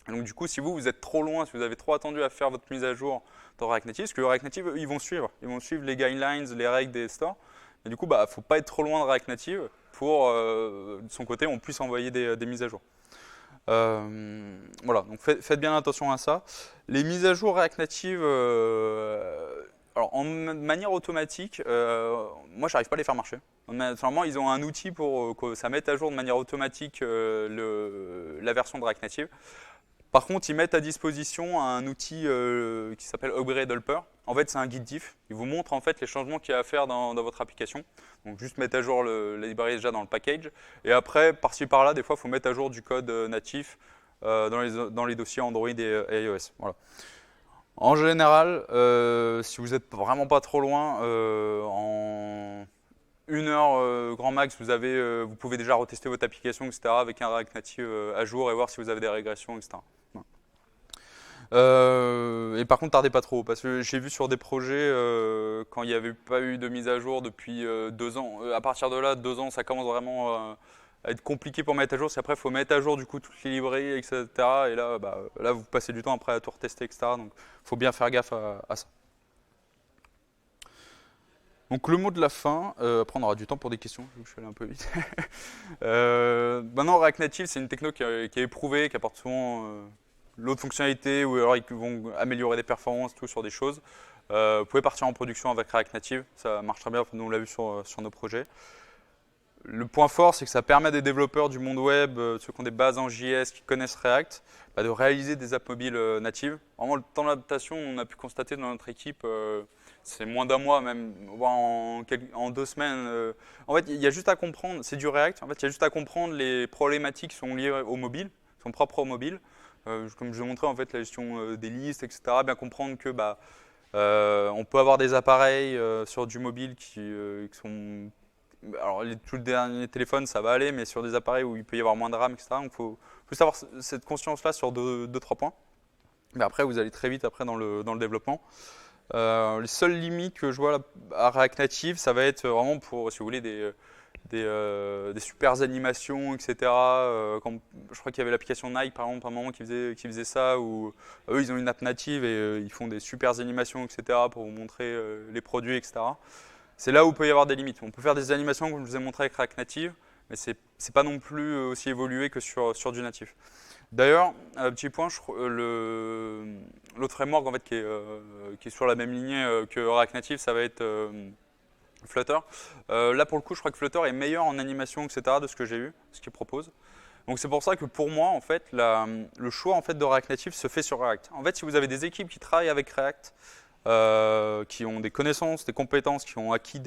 Donc du coup, si vous êtes trop loin, si vous avez trop attendu à faire votre mise à jour dans React Native, parce que React Native, ils vont suivre les guidelines, les règles des stores. Et du coup, il ne faut pas être trop loin de React Native pour, de son côté, on puisse envoyer des mises à jour. Voilà, donc faites bien attention à ça. Les mises à jour React Native, alors en manière automatique, moi j'arrive pas à les faire marcher. Normalement, ils ont un outil pour que ça mette à jour de manière automatique la version de React Native. Par contre, ils mettent à disposition un outil qui s'appelle Upgrade Helper. En fait, c'est un guide diff. Il vous montre en fait les changements qu'il y a à faire dans votre application. Donc, juste mettre à jour la librairie déjà dans le package. Et après, par-ci par-là, des fois, il faut mettre à jour du code natif dans les dossiers Android et iOS. Voilà. En général, si vous n'êtes vraiment pas trop loin, en 1 heure grand max, vous pouvez déjà retester votre application, etc. avec un React Native à jour et voir si vous avez des régressions, etc. Voilà. Et par contre, tardez pas trop, parce que j'ai vu sur des projets, quand il n'y avait pas eu de mise à jour depuis 2 ans, à partir de là, 2 ans, ça commence vraiment à être compliqué pour mettre à jour. C'est après, il faut mettre à jour du coup toutes les librairies, etc. Et là, là, vous passez du temps après à tout retester, etc. Donc, il faut bien faire gaffe à ça. Donc le mot de la fin, après on aura du temps pour des questions, je suis allé un peu vite. Maintenant React Native c'est une techno qui est éprouvée, qui apporte souvent l'autre fonctionnalité ou alors ils vont améliorer des performances tout sur des choses. Vous pouvez partir en production avec React Native, ça marche très bien, nous on l'a vu sur nos projets. Le point fort, c'est que ça permet à des développeurs du monde web, ceux qui ont des bases en JS, qui connaissent React, de réaliser des apps mobiles natives. Vraiment, le temps d'adaptation, on a pu constater dans notre équipe, c'est moins d'un mois, même voire en 2 semaines. En fait, il y a juste à comprendre, c'est du React, en fait, il y a juste à comprendre les problématiques qui sont liées au mobile, qui sont propres au mobile. Comme je vous montrais, en fait, la gestion des listes, etc. Bien comprendre que on peut avoir des appareils sur du mobile qui sont... Alors, tous les derniers téléphones, ça va aller, mais sur des appareils où il peut y avoir moins de RAM, etc. Donc, il faut avoir cette conscience-là sur 2-3 points. Mais après, vous allez très vite après dans le développement. Les seules limites que je vois à React Native, ça va être vraiment pour, si vous voulez, des super animations, etc. Je crois qu'il y avait l'application Nike, par exemple, à un moment qui faisait ça, où eux, ils ont une app native et ils font des super animations, etc. pour vous montrer les produits, etc. C'est là où il peut y avoir des limites. On peut faire des animations, comme je vous ai montré avec React Native, mais c'est pas non plus aussi évolué que sur du natif. D'ailleurs, un petit point, l'autre framework en fait, qui est sur la même lignée que React Native, ça va être Flutter. Là, pour le coup, je crois que Flutter est meilleur en animation, etc., de ce que j'ai eu, ce qu'il propose. Donc c'est pour ça que pour moi, en fait, le choix en fait, de React Native se fait sur React. En fait, si vous avez des équipes qui travaillent avec React, qui ont des connaissances, des compétences, qui ont acquis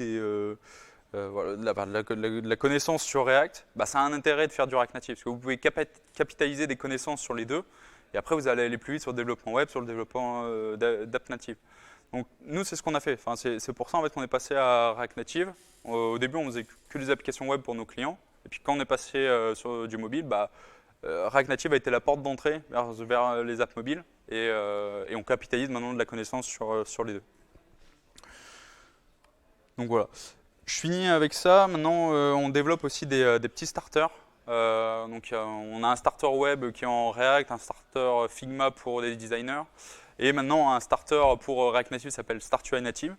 voilà, de la connaissance sur React, ça a un intérêt de faire du React Native, parce que vous pouvez capitaliser des connaissances sur les deux, et après vous allez aller plus vite sur le développement web, sur le développement d'app native. Donc nous, c'est ce qu'on a fait. Enfin, c'est pour ça en fait, qu'on est passé à React Native. Au début, on faisait que des applications web pour nos clients, et puis quand on est passé sur du mobile, React Native a été la porte d'entrée vers les apps mobiles, et on capitalise maintenant de la connaissance sur les deux. Donc voilà. Je finis avec ça. Maintenant, on développe aussi des petits starters. Donc, on a un starter web qui est en React, un starter Figma pour les designers, et maintenant un starter pour React Native qui s'appelle Start UI Native.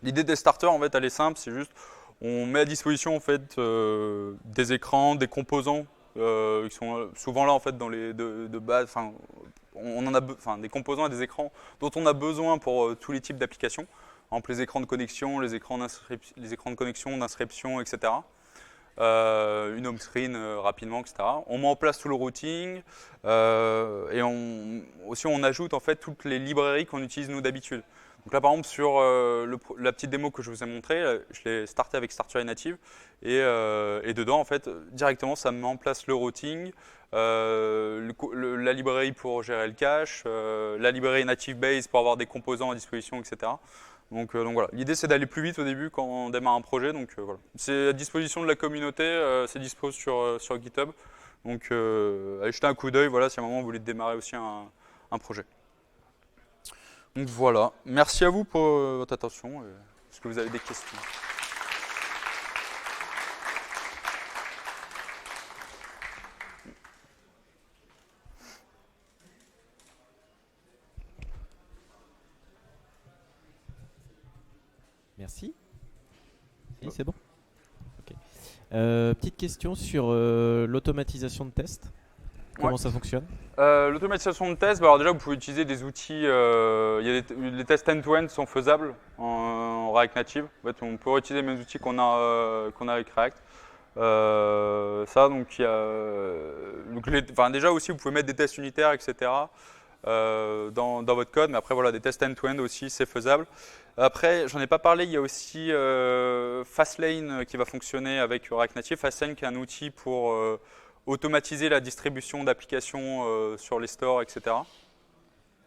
L'idée des starters, en fait, elle est simple, c'est juste on met à disposition en fait des écrans, des composants qui sont souvent là en fait dans les de base. On en a des composants et des écrans dont on a besoin pour tous les types d'applications. Par exemple, les écrans de connexion, les écrans de connexion, d'inscription, etc. Une home screen rapidement, etc. On met en place tout le routing et aussi on ajoute en fait toutes les librairies qu'on utilise nous d'habitude. Donc là par exemple sur la petite démo que je vous ai montrée, je l'ai starté avec Start UI Native et dedans en fait directement ça met en place le routing, la librairie pour gérer le cache, la librairie Native Base pour avoir des composants à disposition, etc. Donc voilà, l'idée c'est d'aller plus vite au début quand on démarre un projet, donc voilà. C'est à disposition de la communauté, c'est dispo sur GitHub, donc allez jeter un coup d'œil, voilà, si à un moment vous voulez démarrer aussi un projet. Donc voilà, merci à vous pour votre attention, est-ce que vous avez des questions ? Merci. Oui, c'est bon. Okay. Petite question sur l'automatisation de test. Comment ça fonctionne ? L'automatisation de test, alors déjà vous pouvez utiliser des outils, les tests end-to-end sont faisables en React Native. En fait, on peut utiliser les mêmes outils qu'on a avec React. Déjà aussi vous pouvez mettre des tests unitaires, etc. Dans votre code, mais après voilà, des tests end-to-end aussi, c'est faisable. Après, j'en ai pas parlé, il y a aussi Fastlane qui va fonctionner avec React Native. Fastlane qui est un outil pour automatiser la distribution d'applications sur les stores, etc.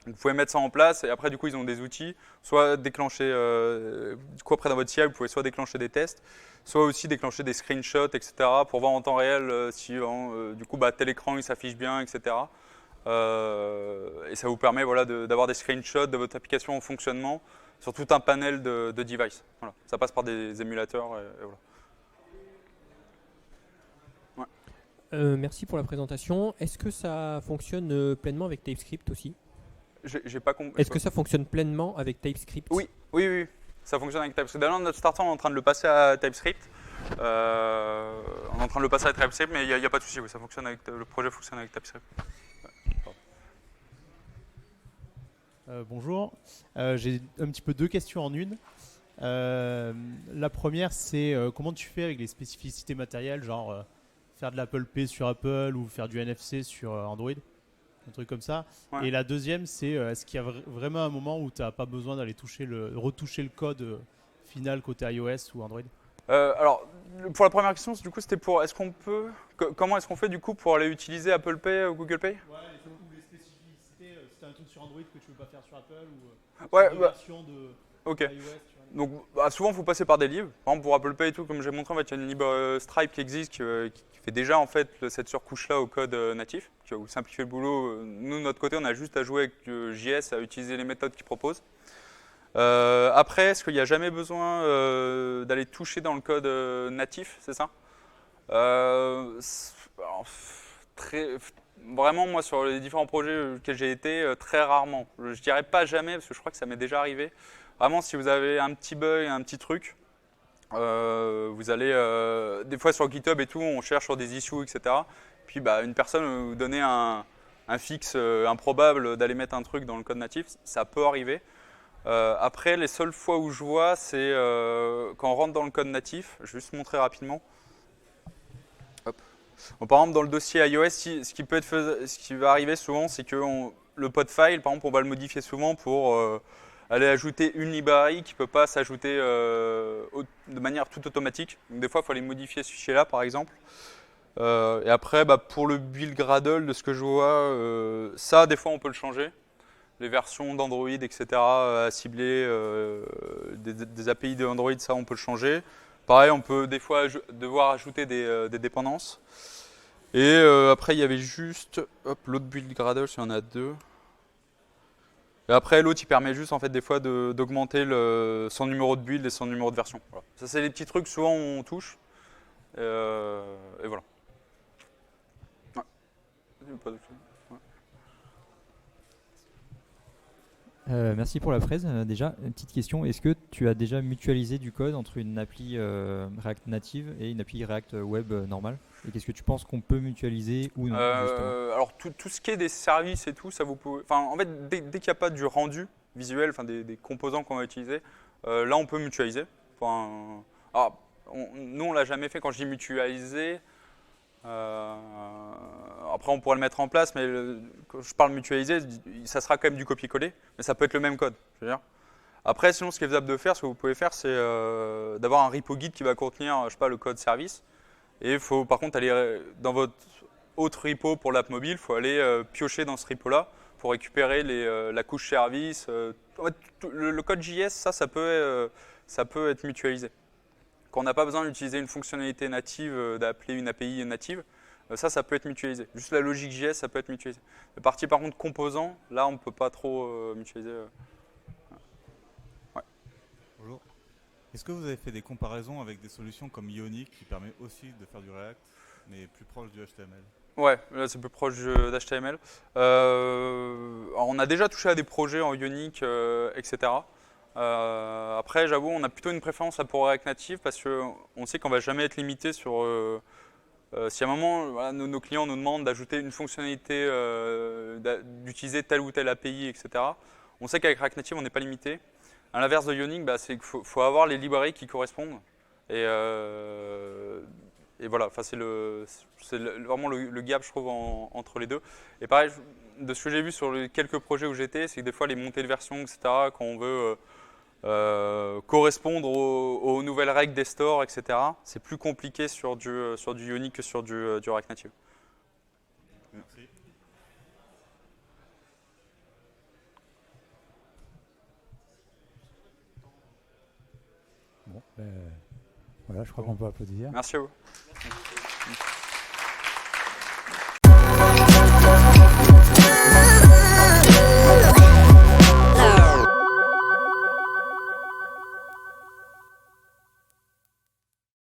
Vous pouvez mettre ça en place et après du coup ils ont des outils, soit déclencher, du coup après dans votre CI vous pouvez soit déclencher des tests, soit aussi déclencher des screenshots, etc. pour voir en temps réel si du coup tel écran il s'affiche bien, etc. Et ça vous permet voilà, d'avoir des screenshots de votre application en fonctionnement sur tout un panel de devices. Voilà. Ça passe par des émulateurs. Et voilà. Merci pour la présentation. Est-ce que ça fonctionne pleinement avec TypeScript aussi? J'ai pas compris. Est-ce que ça fonctionne pleinement avec TypeScript? Oui. Ça fonctionne avec TypeScript. D'ailleurs, notre starter, on est en train de le passer à TypeScript. On est en train de le passer à TypeScript, mais il n'y a pas de souci. Oui, ça fonctionne avec, le projet fonctionne avec TypeScript. Bonjour. J'ai un petit peu deux questions en une. La première, c'est comment tu fais avec les spécificités matérielles, genre faire de l'Apple Pay sur Apple ou faire du NFC sur Android, un truc comme ça. Ouais. Et la deuxième, c'est est-ce qu'il y a vraiment un moment où tu n'as pas besoin d'aller retoucher le code final côté iOS ou Android? Alors, pour la première question, du coup, c'était pour est-ce qu'on peut. Comment est-ce qu'on fait du coup pour aller utiliser Apple Pay ou Google Pay? Ouais, les spécificités, si tu as un truc sur Android que tu veux pas faire sur Apple ou Ouais, une bah, version de ok. iOS. Tu vois. Donc, souvent, il faut passer par des livres. Par exemple, pour Apple Pay et tout, comme j'ai montré, en fait, il y a une libre Stripe qui existe, qui fait déjà en fait cette surcouche-là au code natif, qui va vous simplifier le boulot. Nous, de notre côté, on a juste à jouer avec JS, à utiliser les méthodes qu'il propose. Après, est-ce qu'il n'y a jamais besoin d'aller toucher dans le code natif, c'est ça? Alors, vraiment, moi, sur les différents projets auxquels j'ai été, très rarement. Je dirais pas jamais, parce que je crois que ça m'est déjà arrivé. Vraiment, si vous avez un petit bug, un petit truc, vous allez, des fois sur GitHub et tout, on cherche sur des issues, etc. Puis une personne va vous donner un fixe improbable d'aller mettre un truc dans le code natif, ça peut arriver. Après, les seules fois où je vois, c'est quand on rentre dans le code natif. Je vais juste montrer rapidement. Hop. Bon, par exemple, dans le dossier iOS, ce qui va arriver souvent, c'est que le pod file, par exemple, on va le modifier souvent pour aller ajouter une librairie qui ne peut pas s'ajouter de manière tout automatique. Donc, des fois, il faut aller modifier ce fichier-là, par exemple. Et après, pour le build Gradle, de ce que je vois, ça, des fois, on peut le changer. Les versions d'Android, etc., à cibler, des API de Android, ça, on peut le changer. Pareil, on peut des fois devoir ajouter des dépendances. Et après, il y avait juste l'autre build Gradle, il y en a deux. Et après, l'autre, il permet juste, en fait, des fois, d'augmenter son numéro de build et son numéro de version. Voilà. Ça, c'est les petits trucs, souvent, où on touche. Et voilà. Ouais. Pas de soucis. Merci pour la fraise. Déjà, une petite question. Est-ce que tu as déjà mutualisé du code entre une appli React Native et une appli React Web normale? Et qu'est-ce que tu penses qu'on peut mutualiser ou non, justement? Alors, tout ce qui est des services et tout, ça vous pouvez. Enfin, en fait, dès qu'il n'y a pas du rendu visuel, enfin, des composants qu'on va utiliser, là, on peut mutualiser. Enfin, nous, on l'a jamais fait quand je dis mutualiser. Après, on pourrait le mettre en place, mais quand je parle mutualiser, ça sera quand même du copier-coller, mais ça peut être le même code. Je veux dire. Après, sinon, ce qui est faisable de faire, ce que vous pouvez faire, c'est d'avoir un repo guide qui va contenir, je sais pas, le code service. Et il faut, par contre, aller dans votre autre repo pour l'app mobile, il faut aller piocher dans ce repo-là pour récupérer la couche service. En fait, le code JS, ça peut être mutualisé. Quand on n'a pas besoin d'utiliser une fonctionnalité native, d'appeler une API native, ça peut être mutualisé. Juste la logique JS, ça peut être mutualisé. La partie par contre composant, là on ne peut pas trop mutualiser. Ouais. Bonjour. Est-ce que vous avez fait des comparaisons avec des solutions comme Ionic qui permet aussi de faire du React, mais plus proche du HTML? Ouais, là c'est plus proche d'HTML. On a déjà touché à des projets en Ionic, etc. Après, j'avoue, on a plutôt une préférence pour React Native parce qu'on sait qu'on ne va jamais être limité sur. Si à un moment, voilà, nos clients nous demandent d'ajouter une fonctionnalité, d'utiliser telle ou telle API, etc., on sait qu'avec React Native, on n'est pas limité. À l'inverse de Ionic, c'est qu'il faut avoir les librairies qui correspondent. Et voilà, c'est vraiment le gap, je trouve, entre les deux. Et pareil, de ce que j'ai vu sur les quelques projets où j'étais, c'est que des fois, les montées de version, etc., quand on veut correspondre aux nouvelles règles des stores, etc., c'est plus compliqué sur du Ionic que sur du React Native. Merci. Bon, voilà, je crois qu'on peut applaudir. Merci à vous.